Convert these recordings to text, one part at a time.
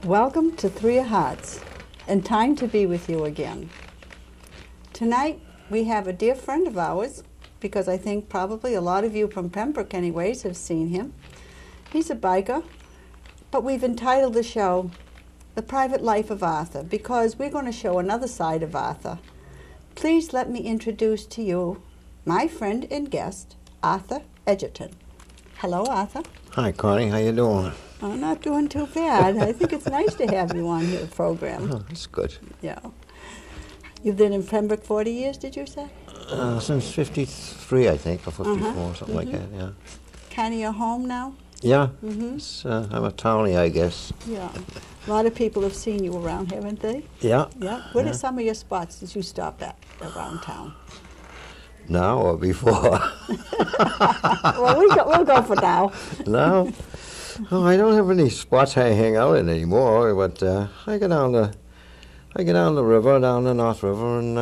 Welcome to Three of Hearts, and time to be with you again. Tonight we have a dear friend of ours, because I think probably a lot of you from Pembroke anyways have seen him. He's a biker, but we've entitled the show The Private Life of Arthur, because we're going to show another side of Arthur. Please let me introduce to you my friend and guest, Arthur Egerton. Hello, Arthur. Hi, Connie. How you doing? I'm not doing too bad. I think it's nice to have you on your program. Oh, that's good. Yeah. You've been in Pembroke 40 years, did you say? Since 53, I think, or 54, something like that, yeah. Kind of your home now? Yeah. I'm a townie, I guess. Yeah. A lot of people have seen you around, haven't they? Yeah. Yeah. What are some of your spots that you stop at around town? Now or before? Well, we'll go for now. No. Oh, I don't have any spots I hang out in anymore, but I go down the river, down the North River, and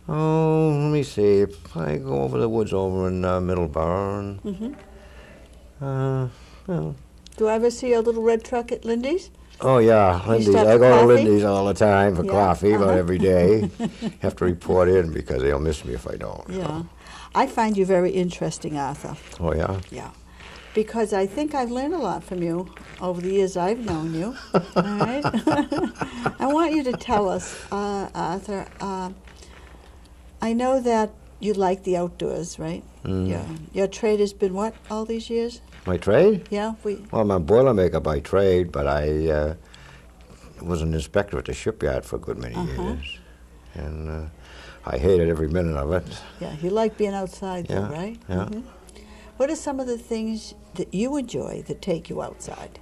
let me see. I go over the woods over in Middleborough, and Do I ever see a little red truck at Lindy's? oh yeah, Lindy's. stop I for go to coffee? Lindy's all the time for Yeah, coffee, about every day. Have to report in because they'll miss me if I don't. Yeah. I find you very interesting, Arthur. Oh yeah. Yeah. Because I think I've learned a lot from you over the years I've known you. All right? I want you to tell us, Arthur, I know that you like the outdoors, right? Yeah. Your trade has been what, all these years? My trade? Yeah? Well, I'm a boilermaker by trade, but I was an inspector at the shipyard for a good many years. And I hated every minute of it. Yeah, you like being outside though, Yeah, right? yeah. What are some of the things that you enjoy that take you outside?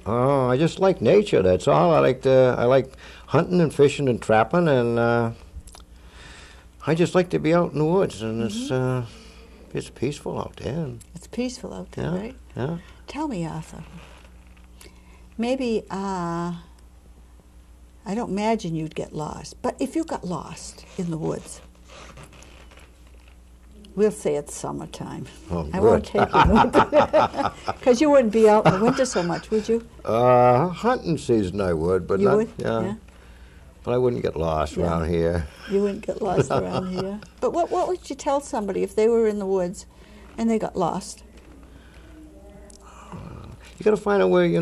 Oh, I just like nature, that's all. I like hunting and fishing and trapping, and I just like to be out in the woods, and it's peaceful out there. It's peaceful out there, Yeah, right? yeah. Tell me, Arthur, maybe, I don't imagine you'd get lost, but if you got lost in the woods, we'll say it's summertime. Oh, I won't good. take you because you wouldn't be out in the winter so much, would you? Hunting season I would, but You not, would? yeah. Yeah. But I wouldn't get lost Yeah. around here. You wouldn't get lost around here. But what would you tell somebody if they were in the woods and they got lost? You got to find out where you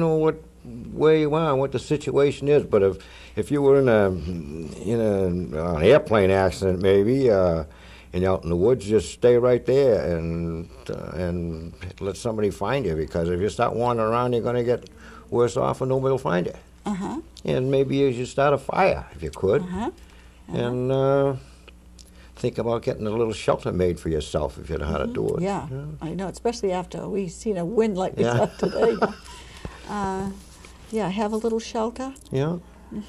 are and what the situation is. But if you were in an airplane accident maybe, and you're out in the woods, just stay right there and let somebody find you, because if you start wandering around, you're going to get worse off and nobody will find you. And maybe you should start a fire if you could, and think about getting a little shelter made for yourself if you know how to do it. Yeah, I know, especially after we've seen a wind like we Yeah. got today. Yeah, have a little shelter. Yeah.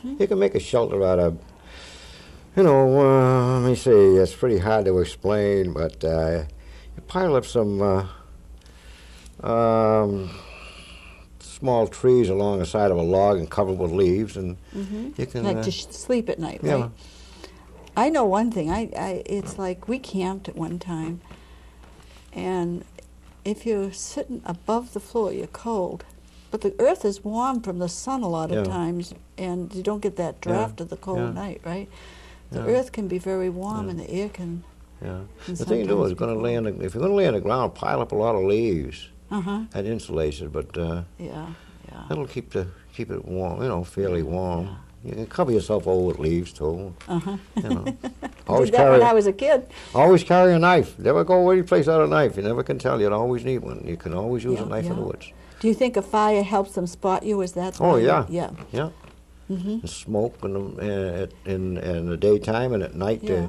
You can make a shelter out of, let me see, it's pretty hard to explain, but you pile up some small trees along the side of a log and cover with leaves, and you can... Like to sleep at night, yeah. right? I know one thing. It's like we camped at one time, and if you're sitting above the floor, you're cold. But the earth is warm from the sun a lot of Yeah. times, and you don't get that draft of the cold Yeah. night, right? The Yeah. earth can be very warm, and the air can... Yeah. can The thing to do sometimes is, be cold. if you're going to lay on the ground, pile up a lot of leaves. Uh-huh, That insulates it, but yeah. that'll keep it warm, fairly warm. You can cover yourself over with leaves too. Uh-huh. Always Did that when I was a kid. Always carry a knife. Never go any place without a knife. You never can tell. You'd always need one. You can always use Yeah, a knife in the yeah. woods. Do you think a fire helps them spot you? Is that? Oh, why? yeah. Yeah. Yeah. The smoke in the daytime, and at night Yeah.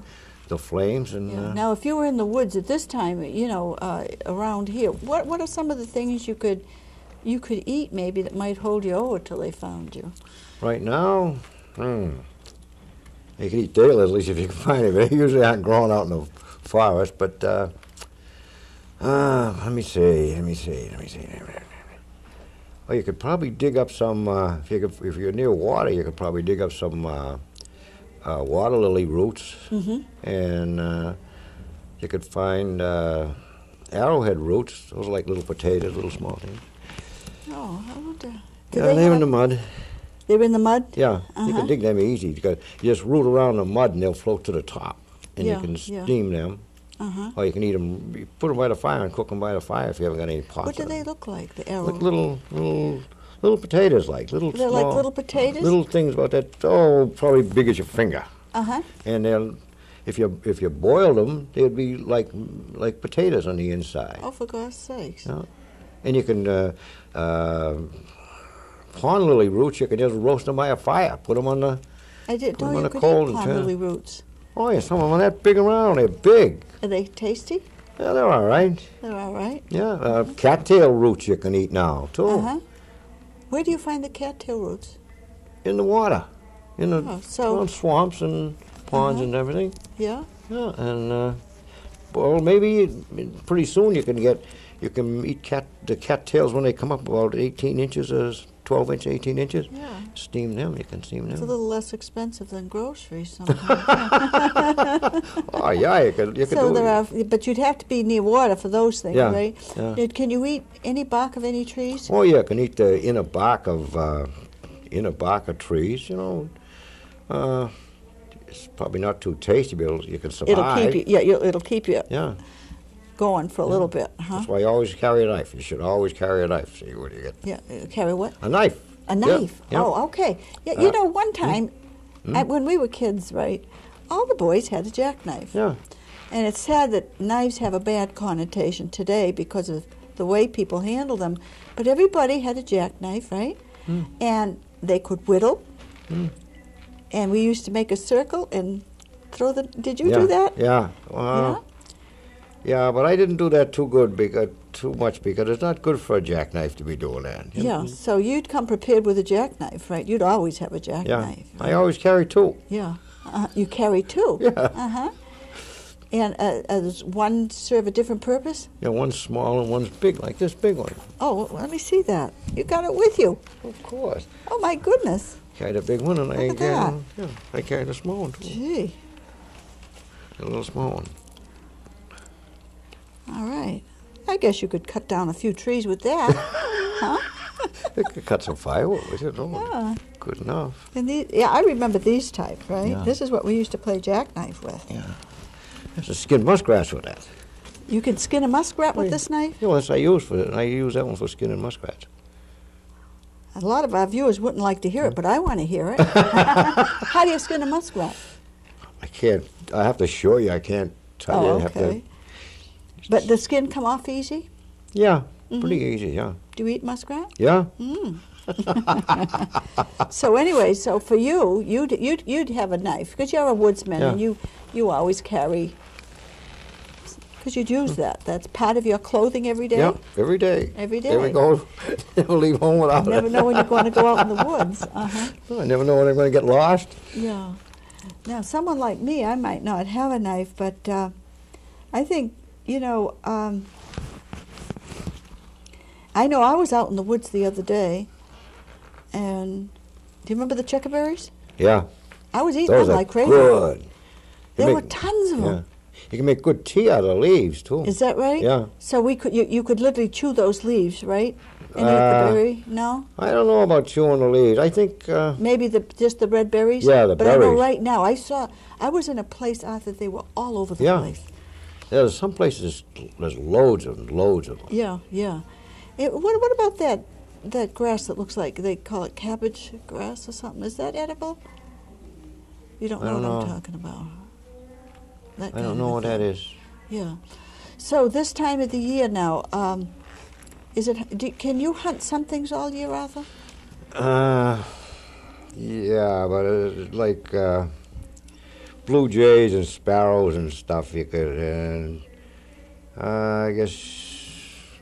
the flames. And Yeah. Now, if you were in the woods at this time, around here, what are some of the things you could eat maybe that might hold you over till they found you? right now, you can eat daily, at least if you can find it. They usually aren't growing out in the forest. But let me see. Well, you could probably dig up some. If you're near water, you could probably dig up some water lily roots, and you could find arrowhead roots. Those are like little potatoes, little small things. Oh, I wonder. Yeah, they're in the mud. They're in the mud? Yeah, you can dig them easy. Because you just root around the mud and they'll float to the top. And you can steam them. Or you can eat them, you put them by the fire and cook them by the fire if you haven't got any pots. What do they look like, the arrows? Like little potatoes, like little. They're small, like little potatoes. Little things about that. Oh, probably big as your finger. And they'll, if you boiled them, they'd be like potatoes on the inside. Oh, for God's sakes! Yeah. And you can pond lily roots. You can just roast them by a fire. Put them on the. I did. On you the could cold eat pond lily roots. Oh yeah, some of them are that big around. They're big. Are they tasty? Yeah, they're all right. They're all right. Yeah, cattail roots you can eat now too. Where do you find the cattail roots? In the water, in the swamps and ponds and everything. Yeah. Yeah, and well, maybe pretty soon you can eat the cattails when they come up about 18 inches or 12 inches, 18 inches. Yeah. Steam them. You can steam them. It's a little less expensive than groceries sometimes. Oh yeah, you could. So there are, but you'd have to be near water for those things, right? Yeah. Can you eat any bark of any trees? Oh yeah, you can eat the inner bark of trees. You know, it's probably not too tasty, but you can survive. It'll keep you. Yeah, it'll keep you. Yeah. Going for a little bit, That's why you always carry a knife. You should always carry a knife. See what you get. Yeah, carry what? A knife. A knife. Yeah. Oh, okay. Yeah, you know, one time when we were kids, right, all the boys had a jackknife. Yeah. And it's sad that knives have a bad connotation today because of the way people handle them. But everybody had a jackknife, right? And they could whittle. And we used to make a circle and throw the. Did you do that? Yeah. Yeah, but I didn't do that too much because it's not good for a jackknife to be doing that. Yeah, so you'd come prepared with a jackknife, right? You'd always have a jackknife. Yeah, right? I always carry two. Yeah, you carry two? Yeah. And does one serve a different purpose? Yeah, one's small and one's big, like this big one. Oh, well, let me see that. You got it with you. Of course. Oh, my goodness. Carry the big one and I carry the small one too. Gee. A little small one. All right. I guess you could cut down a few trees with that, huh? You could cut some firewood with it. Yeah. Good enough. And I remember these type, right? Yeah. This is what we used to play jackknife with. Yeah. There's a skin muskrat with that. You can skin a muskrat with this knife? Yeah, that's what I use for it. I use that one for skinning muskrats. A lot of our viewers wouldn't like to hear it, but I want to hear it. How do you skin a muskrat? I can't. I have to show you. I can't tell you. I have okay. But the skin come off easy? Yeah, pretty easy, yeah. Do you eat muskrat? Yeah. So anyway, so for you, you'd have a knife because you're a woodsman and you always carry. Because you'd use that. That's part of your clothing every day? Yeah, every day. Every day. There we go. Never leave home without it. You never know when you're going to go out in the woods. I never know when I'm going to get lost. Yeah. Now, someone like me, I might not have a knife, but I think, I know I was out in the woods the other day, and do you remember the checkerberries? Yeah. I was eating them like crazy. Good. There were tons of them. Yeah. You can make good tea out of leaves, too. Is that right? Yeah. So you could literally chew those leaves, right? And eat the berry? No? I don't know about chewing the leaves. I think... maybe just the red berries? Yeah, the berries. But I know right now, I was in a place, Arthur, they were all over the place. Yeah, there's some places, there's loads of them. Yeah, yeah. What about that grass that looks like, they call it cabbage grass or something? Is that edible? You don't know what I'm talking about. I don't know what that is. Yeah. So this time of the year now, can you hunt some things all year, Arthur? Yeah, but like blue jays and sparrows and stuff you could, and I guess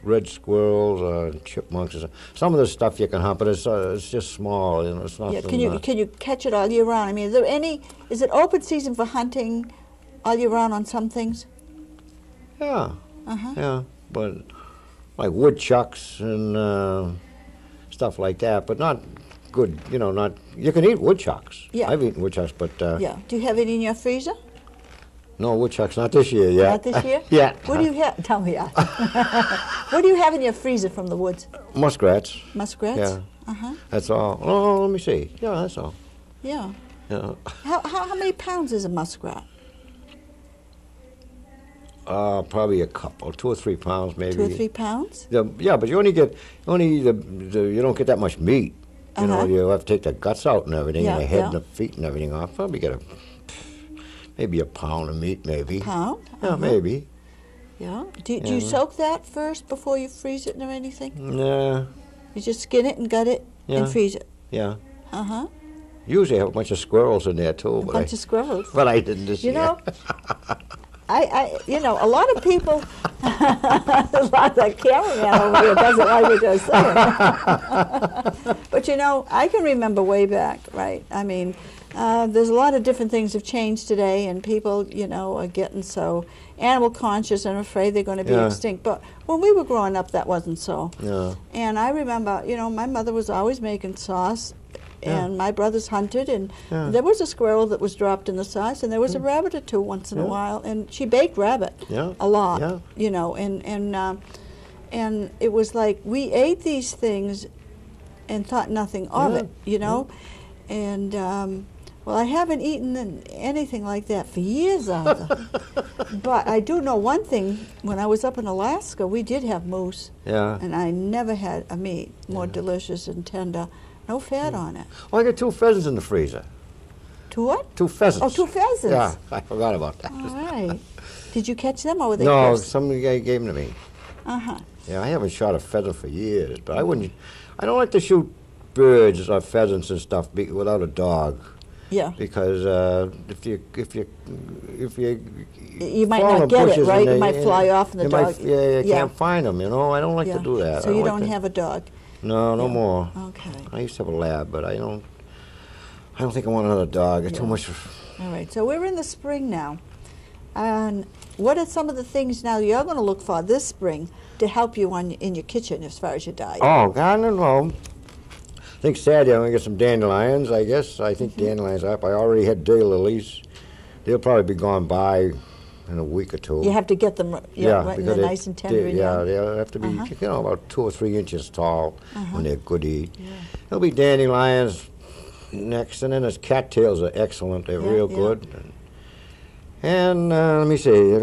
red squirrels, chipmunks, or some of the stuff you can hunt, but it's just small, it's not. Yeah. Can you catch it all year round? I mean, is it open season for hunting all year round on some things? Yeah. Yeah, but like woodchucks and stuff like that, but not good, not, you can eat woodchucks. Yeah. I've eaten woodchucks, but... yeah. Do you have it in your freezer? No, woodchucks, not this year yet. Not this year? Yeah. What do you have? Tell me. What do you have in your freezer from the woods? Muskrats. Muskrats? Yeah. Uh-huh. That's all. Oh, let me see. Yeah, that's all. Yeah. Yeah. How many pounds is a muskrat? Probably a couple, 2 or 3 pounds, maybe. 2 or 3 pounds? Yeah, but you only get you don't get that much meat. You know, you have to take the guts out and everything, and the head and the feet and everything off. Probably get maybe a pound of meat, maybe. Pound? Yeah, maybe. Yeah. Do you soak that first before you freeze it or anything? Nah. You just skin it and gut it and freeze it? Yeah. Uh-huh. Usually I have a bunch of squirrels in there, too. A bunch of squirrels? But I didn't this year. You know, a lot of people, a lot of that cameraman over here doesn't like what you're saying. But, you know, I can remember way back, right? I mean, there's a lot of different things have changed today, and people, you know, are getting so animal conscious and afraid they're going to be extinct. But when we were growing up, that wasn't so. Yeah. And I remember, you know, my mother was always making sauce, and my brothers hunted, and there was a squirrel that was dropped in the sauce, and there was a rabbit or two once in a while, and she baked rabbit a lot, you know, and it was like we ate these things and thought nothing of it, you know, and well, I haven't eaten anything like that for years either. But I do know one thing. When I was up in Alaska, we did have moose, and I never had a meat more delicious and tender. No fat on it. Oh, I got 2 pheasants in the freezer. 2 what? 2 pheasants. Oh, 2 pheasants. Yeah, I forgot about that. All right. Did you catch them or were they No, gifts? some guy gave them to me. Uh-huh. Yeah, I haven't shot a pheasant for years, but I don't like to shoot birds or pheasants and stuff without a dog. Yeah. Because if you you might not get it, right? You might fly off and the dog. You can't find them, you know. I don't like to do that. So you don't have a dog? No, no more. Okay. I used to have a lab, but I don't think I want another dog. It's too much. All right. So we're in the spring now. And what are some of the things now you're going to look for this spring to help you in your kitchen as far as your diet? Oh, God, I don't know. I think Saturday I'm going to get some dandelions, I guess. I think dandelions are up. I already had daylilies. They'll probably be gone by in a week or 2. You have to get them right and they're nice and tender. They'll have to be about 2 or 3 inches tall when they're good to eat. Yeah. There'll be dandelions next, and then there's cattails are excellent. They're real good. And let me see.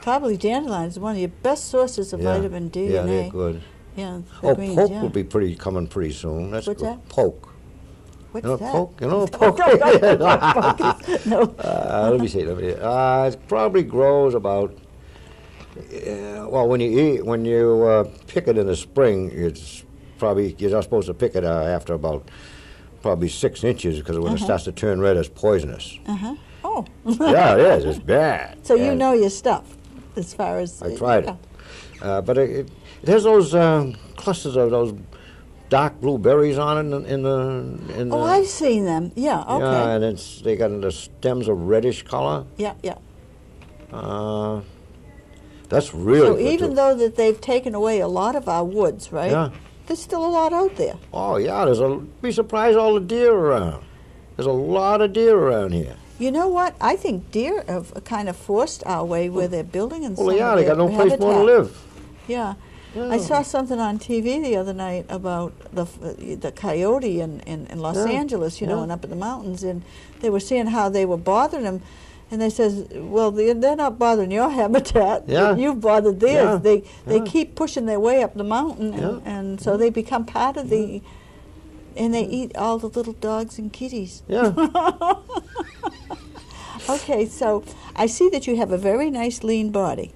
Probably dandelions is one of your best sources of vitamin D yeah, and they're A. good. Yeah, poke will be coming pretty soon. That's What's good. that? Poke. What's you know that? Poke? You know poke? No. Let me see. It probably grows about. Well, when you pick it in the spring, you're not supposed to pick it after about probably 6 inches, because when it starts to turn red, it's poisonous. Oh. Yeah, it is. It's bad. So you know your stuff, as far as I tried it, but it has those clusters of those dark blue berries on it in the. Oh, I've seen them. Yeah. Okay. Yeah, and they got the stems of reddish color. Yeah. That's really so good even too. though that they've taken away a lot of our woods, right? Yeah. There's still a lot out there. Oh yeah, be surprised all the deer around. There's a lot of deer around here. You know what? I think deer have kind of forced our way where they're building and Well, yeah, they got no place more to live. Yeah. I saw something on TV the other night about the coyote in Los Angeles, you know, and up in the mountains, and they were seeing how they were bothering them, and they says, well, they're not bothering your habitat. Yeah. You've bothered theirs. Yeah. They keep pushing their way up the mountain, and so they become part of the, and they eat all the little dogs and kitties. Yeah. Okay, so I see that you have a very nice lean body.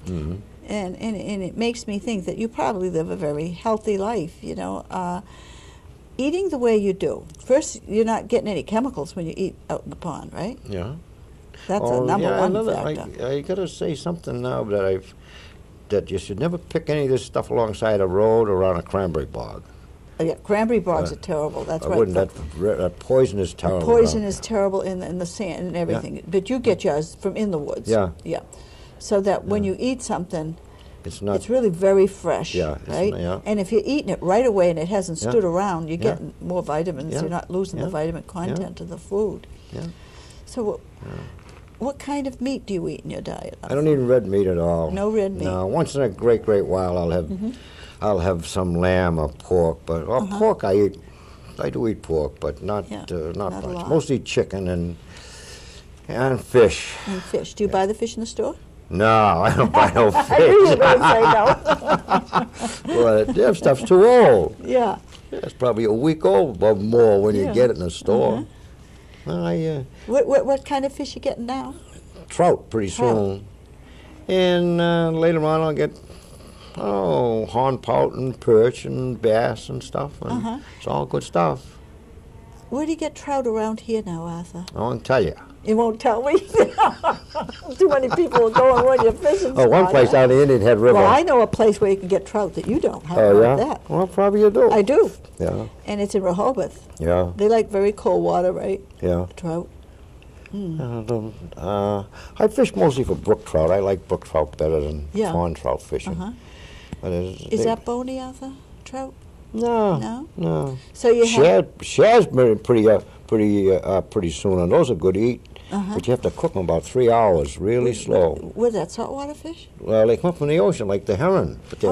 Mm-hmm. And it makes me think that you probably live a very healthy life, you know. Eating the way you do. First, you're not getting any chemicals when you eat out in the pond, right? Yeah. That's a number one factor. I got to say something now that you should never pick any of this stuff alongside a road or on a cranberry bog. Oh, yeah, cranberry bogs are terrible. That's I right. wouldn't. That poison is terrible. The poison is terrible in the sand and everything. But you get yours from in the woods. Yeah. Yeah. So that when you eat something, it's really very fresh, yeah, right? Yeah. And if you're eating it right away and it hasn't stood around, you're getting more vitamins. Yeah. You're not losing the vitamin content of the food. Yeah. So What kind of meat do you eat in your diet? I don't eat red meat at all. No red meat. No, once in a great while I'll have some lamb or pork, but pork I eat. I do eat pork, but not not much. a lot. Mostly chicken and fish. And fish. Do you buy the fish in the store? No, I don't buy no fish. I knew you were going to say no. Well, that stuff's too old. Yeah. It's probably a week old or more when you Yeah. get it in the store. What kind of fish you getting now? Trout pretty soon. And later on I'll get, hornpout and perch and bass and stuff. And it's all good stuff. Where do you get trout around here now, Arthur? I won't tell you. You won't tell me? Too many people will go and run your fishing spot. Oh, one place down the Indian Head River. Well, I know a place where you can get trout that you don't. How Oh, about yeah? that? Well, probably you do. I do. Yeah, And it's in Rehoboth. yeah, They like very cold water, right? yeah. Trout. I fish mostly for brook trout. I like brook trout better than Yeah. pond trout fishing. But Is that bony, Arthur? Trout? No, No? no. So you have... Shad's pretty soon, and those are good to eat. But you have to cook them about 3 hours, really slow. What is that, saltwater fish? Well, they come from the ocean like the heron, but they're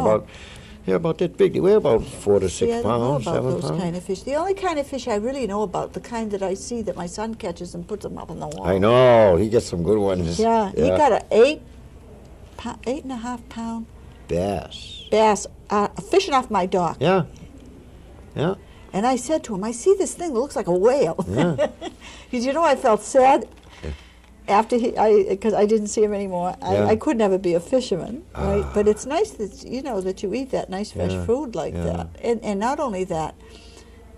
about that big. They weigh about 4 to 6 See, I don't know pounds, about 7 those pounds. kind of fish. The only kind of fish I really know about, the kind that I see that my son catches and puts them up on the wall. I know, he gets some good ones. Yeah, he got a 8.5 pound bass. bass fishing off my dock. Yeah, yeah. And I said to him, I see this thing that looks like a whale. Yeah. Because, I felt sad after because I didn't see him anymore. Yeah. I could never be a fisherman, right? But it's nice that, that you eat that nice fresh food like that. And not only that,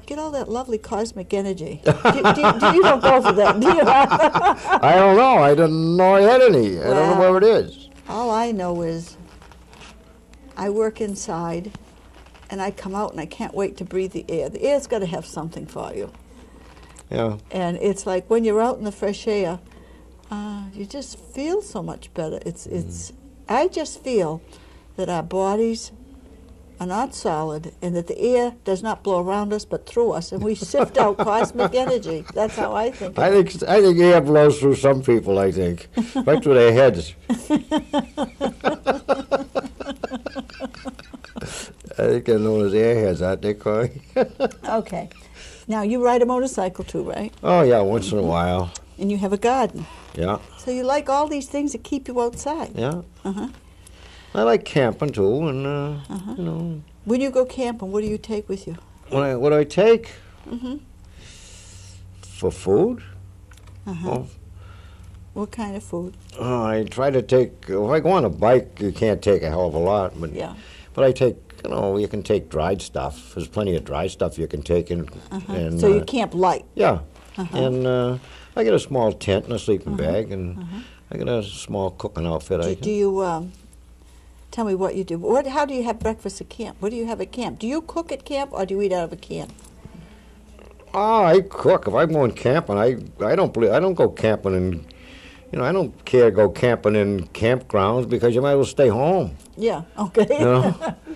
you get all that lovely cosmic energy. you don't go for that, do you? I don't know. I didn't know I had any. I don't know where it is. All I know is I work inside, and I come out and I can't wait to breathe the air. The air's got to have something for you. Yeah. And it's like when you're out in the fresh air, you just feel so much better. I just feel that our bodies are not solid and that the air does not blow around us but through us, and we sift out cosmic energy. That's how I think. I think air blows through some people, I think. Right through their heads. I think they're known as airheads, aren't they, Connie? Okay. Now, you ride a motorcycle too, right? Oh, yeah, once in a while. And you have a garden. Yeah. So you like all these things that keep you outside. Yeah. I like camping, too, and, When you go camping, what do you take with you? What do I take? For food? What kind of food? I try to take, if I go on a bike, you can't take a hell of a lot. But, Yeah. But I take, you can take dried stuff. There's plenty of dry stuff you can take. And So you camp light. Yeah. And I get a small tent and a sleeping bag, and I get a small cooking outfit. Do you tell me what you do? How do you have breakfast at camp? What do you have at camp? Do you cook at camp or do you eat out of a can? Oh, I cook. If I'm going camping, I don't go camping in, I don't care to go camping in campgrounds because you might as well stay home. Yeah, okay.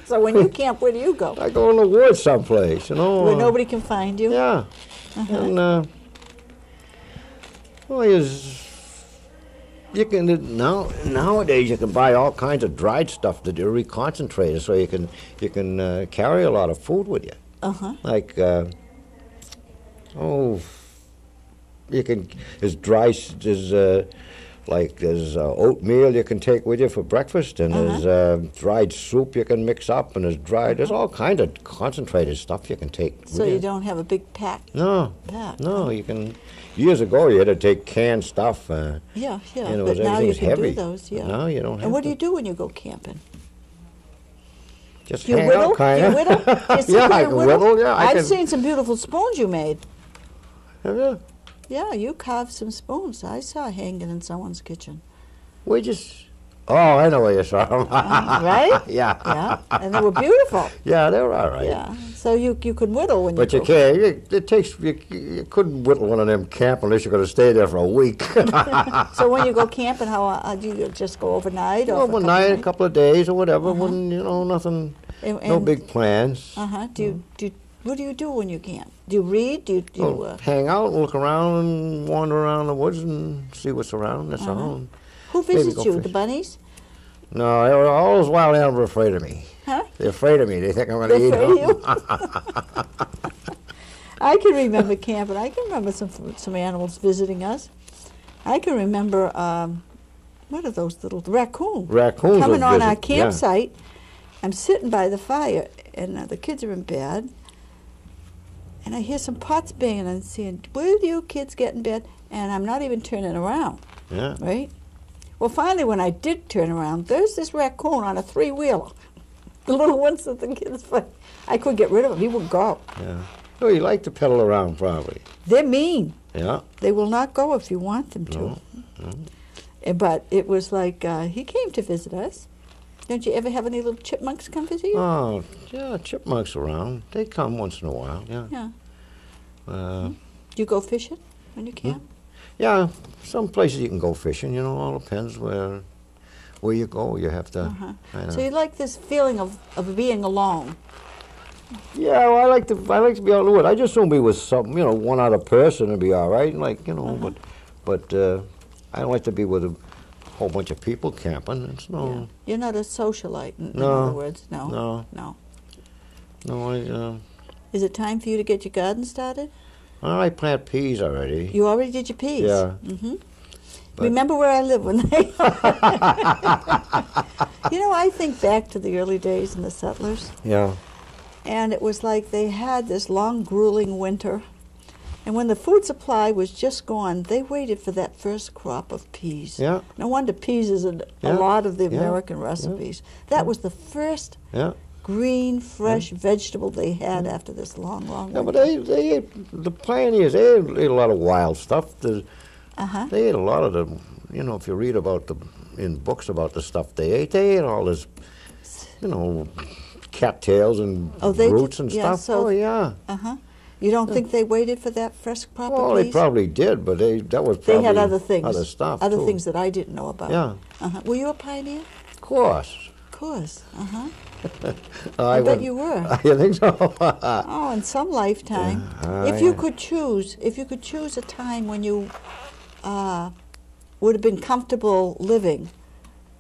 So when you camp, where do you go? I go in the woods someplace, Where nobody can find you? Yeah. And, you can nowadays you can buy all kinds of dried stuff that are reconcentrated, so you can carry a lot of food with you. Like you can there's oatmeal you can take with you for breakfast, and there's dried soup you can mix up, and there's all kinds of concentrated stuff you can take. So you don't have a big pack? No, Pack. no, you can. Years ago, you had to take canned stuff. Yeah, but now you can heavy. do those, yeah. No, you don't have And what to. do you do when you go camping? Just Do you hang whittle? out, kind of. Do you whittle? Do you sit Yeah, there I and can whittle, yeah. I've seen some beautiful spoons you made. Yeah. Yeah, you carved some spoons. I saw hanging in someone's kitchen. We just... Oh, I know where you saw them. Right? Yeah. Yeah, and they were beautiful. Yeah, they were all right. Yeah, so you could whittle when But you you go. can't. It takes. You couldn't whittle one of them camp unless you're going to stay there for a week. So when you go camping, how do you just go overnight? Or for a couple Overnight, a nights? couple of days or whatever. When nothing, no And- big plans. Do What do you do when you camp? Do you read? Do you hang out and look around and wander around the woods and see what's around. That's all. Who visits you? The bunnies? No, all those wild animals are afraid of me. Huh? They're afraid of me. They think I'm going to eat them. They're afraid of you? I can remember camping. I can remember some animals visiting us. I can remember, what are those little raccoons? Raccoons coming on our visit, campsite. I'm sitting by the fire, and the kids are in bed, and I hear some pots banging, and I'm saying, "Will you kids get in bed?" And I'm not even turning around. Yeah. Right? Well, finally, when I did turn around, there's this raccoon on a three-wheeler. The little ones that the kids fight. I couldn't get rid of him. He would go. Yeah. Oh, you like to pedal around, probably. They're mean. Yeah. They will not go if you want them to. No. But it was like, he came to visit us. Don't you ever have any little chipmunks come visit you? Oh, yeah, chipmunks around. They come once in a while, yeah. Yeah. Uh, Do you go fishing when you camp? Yeah, some places you can go fishing, you know, all depends where you go. You have to, So you like this feeling of being alone? Yeah, well, I like to be out in the wood. I just don't be with some, one other person and be all right, like, but I don't like to be with a whole bunch of people camping. It's no. Yeah. You're not a socialite, in No. other words. No. No, Is it time for you to get your garden started? I plant peas already. You already did your peas? Yeah. Mm-hmm. Remember where I live when they... I think back to the early days in the settlers. Yeah. And it was like they had this long, grueling winter. And when the food supply was just gone, they waited for that first crop of peas. Yeah. No wonder peas is a lot of the American recipes. That was the first green, fresh vegetable they had after this long, long winter. Yeah, but they ate, the pioneers, they ate a lot of wild stuff. They ate a lot of the, if you read about in books about the stuff they ate all this, cattails and roots and stuff. You don't think they waited for that fresh crop of peas? Well, they probably did, but that was probably they had other things. Other stuff, Other too. things that I didn't know about. Yeah. Were you a pioneer? Of course. Of course. I bet you were. You think so? Oh, in some lifetime. If you could choose a time when you would have been comfortable living,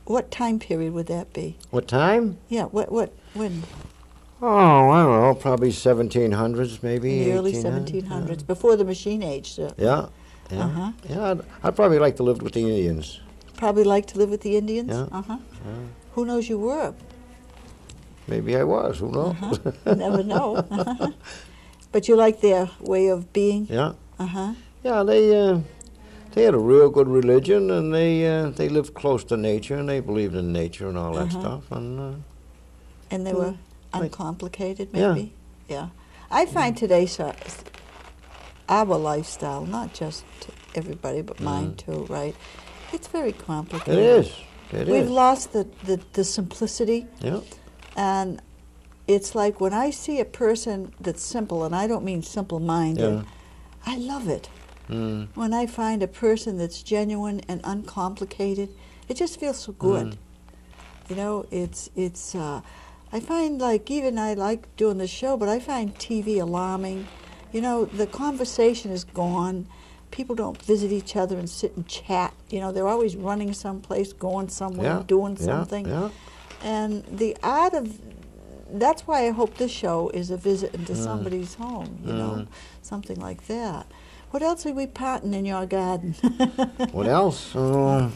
what time period would that be? What time? Yeah, when? Oh, I don't know, probably 1700s, maybe. In the early 1700s, before the machine age, sir. Yeah. Yeah, I'd probably like to live with the Indians. Probably like to live with the Indians? Yeah. Who knows you were? Maybe I was, who knows? You never know. But you like their way of being? Yeah. Yeah, they had a real good religion, and they lived close to nature, and they believed in nature and all that stuff. And they were uncomplicated, maybe? Yeah. I find today our lifestyle, not just everybody, but mine too, right? It's very complicated. It is. We've lost the simplicity. Yeah. And it's like when I see a person that's simple, and I don't mean simple-minded, I love it. When I find a person that's genuine and uncomplicated, it just feels so good. I find like, even I like doing the show, but I find TV alarming. The conversation is gone. People don't visit each other and sit and chat. They're always running someplace, going somewhere, doing something. Yeah. And the art of, that's why I hope this show is a visit into somebody's home, something like that. What else are we planting in your garden? What else? I'm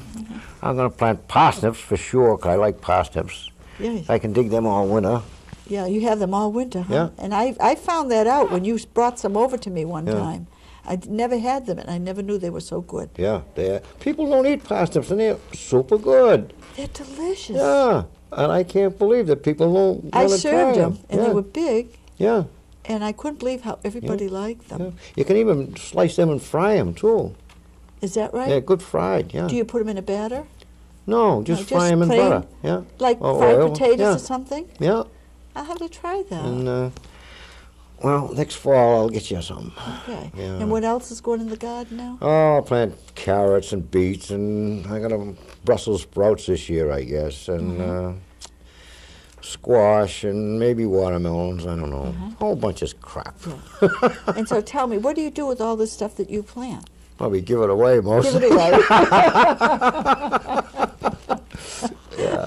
going to plant parsnips for sure, because I like parsnips. Yes. I can dig them all winter. Yeah, you have them all winter, huh? Yeah. And I found that out when you brought some over to me one time. I never had them, and I never knew they were so good. Yeah, people don't eat parsnips, and they're super good. They're delicious. Yeah, and I can't believe that people don't want to try them. I served them, and they were big. Yeah. And I couldn't believe how everybody liked them. Yeah. You can even slice them and fry them, too. Is that right? Yeah, good fried, yeah. Do you put them in a batter? No, just fry them in plain, butter. Yeah. Like fried potatoes or something? Yeah. I'll have to try that. And, next fall I'll get you some. Okay. Yeah. And what else is going in the garden now? Oh, I'll plant carrots and beets, and I got Brussels sprouts this year, I guess, and squash and maybe watermelons. I don't know. A whole bunch of crap. Yeah. And so tell me, what do you do with all this stuff that you plant? Probably give it away mostly. Give it away.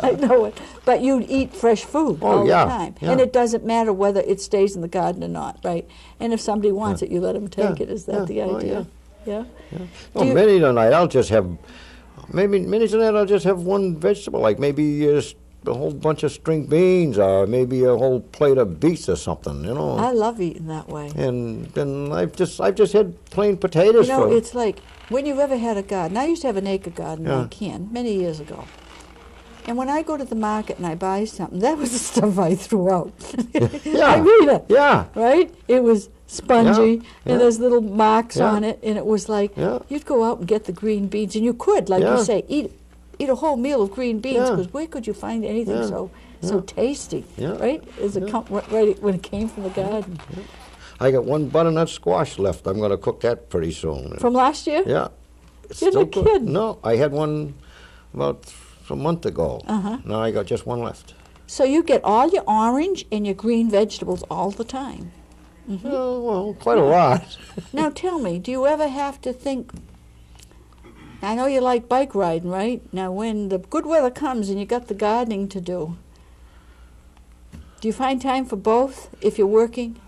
I know it. But you eat fresh food all the time. Yeah. And it doesn't matter whether it stays in the garden or not, right? And if somebody wants it, you let them take it. Is that the idea? Yeah. Well, many a night I'll just have, many a night I'll just have one vegetable, like maybe a whole bunch of string beans or maybe a whole plate of beets or something, you know. I love eating that way. And then I've just had plain potatoes. You know, it's like when you've ever had a garden. I used to have an acre garden in a can many years ago. And when I go to the market and I buy something, that was the stuff I threw out. I mean it. Yeah. Right? It was spongy, and there's little marks on it, and it was like, you'd go out and get the green beans, and you could, like you say, eat a whole meal of green beans, because where could you find anything so tasty, right? As it right when it came from the garden. I got one butternut squash left. I'm going to cook that pretty soon. From last year? Yeah. You're not kidding. No, I had one about a month ago. Now I got just one left. So you get all your orange and your green vegetables all the time? Oh, well, quite a lot. Now tell me, do you ever have to think, I know you like bike riding, right? Now when the good weather comes and you got the gardening to do you find time for both if you're working?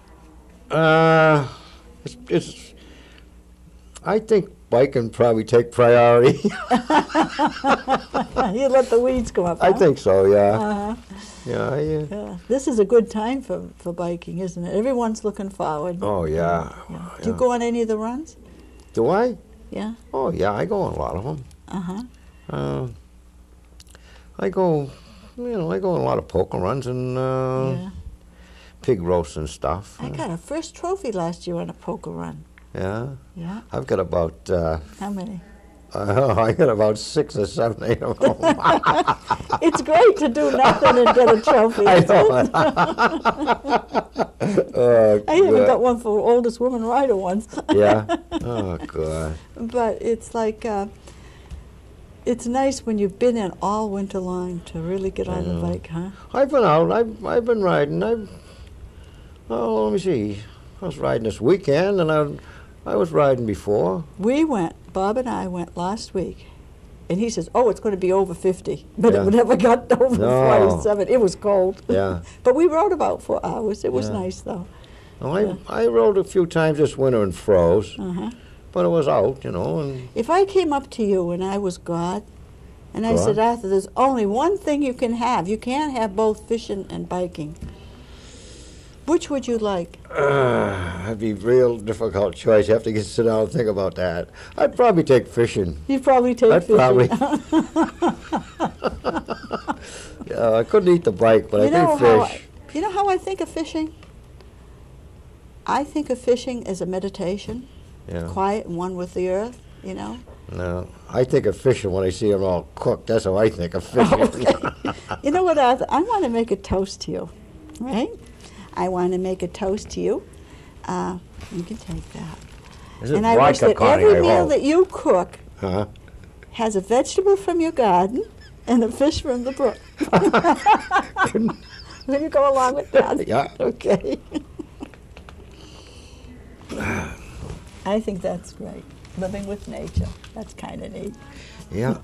It's I think biking probably take priority. You let the weeds come up, huh? I think so, yeah. Yeah. This is a good time for biking, isn't it? Everyone's looking forward. Oh, yeah. Do you go on any of the runs? Do I? Yeah. Oh, yeah, I go on a lot of them. I go on a lot of poker runs and pig roasts and stuff. I got a first trophy last year on a poker run. Yeah? Yeah. I've got about... How many? I got about 6 or 7, 8 of them. It's great to do nothing and get a trophy. I know. I even got one for oldest woman rider once. Yeah? Oh, God. But it's like, it's nice when you've been in all winter long to really get on the bike, huh? I've been out. I've been riding. Let me see. I was riding this weekend, and I was riding before. Bob and I went last week, and he says, it's going to be over 50. But it never got over 47. It was cold. Yeah. But we rode about 4 hours. It was nice, though. Well, I rode a few times this winter and froze, but it was out, you know. And if I came up to you and I was God, and I said, Arthur, there's only one thing you can have. You can't have both fishing and biking. Which would you like? That'd be a real difficult choice. You have to sit down and think about that. I'd probably take fishing. You'd probably take fishing. Yeah, I couldn't eat the bike, but I could fish. You know how I think of fishing? I think of fishing as a meditation, quiet and one with the earth, you know? No, I think of fishing when I see them all cooked. That's how I think of fishing. Okay. You know what, Arthur? I want to make a toast to you, right? I want to make a toast to you. You can take that. And I wish that every meal that you cook has a vegetable from your garden and a fish from the brook. Will you go along with that? Yeah. Okay. I think that's great. Living with nature. That's kind of neat. Yeah.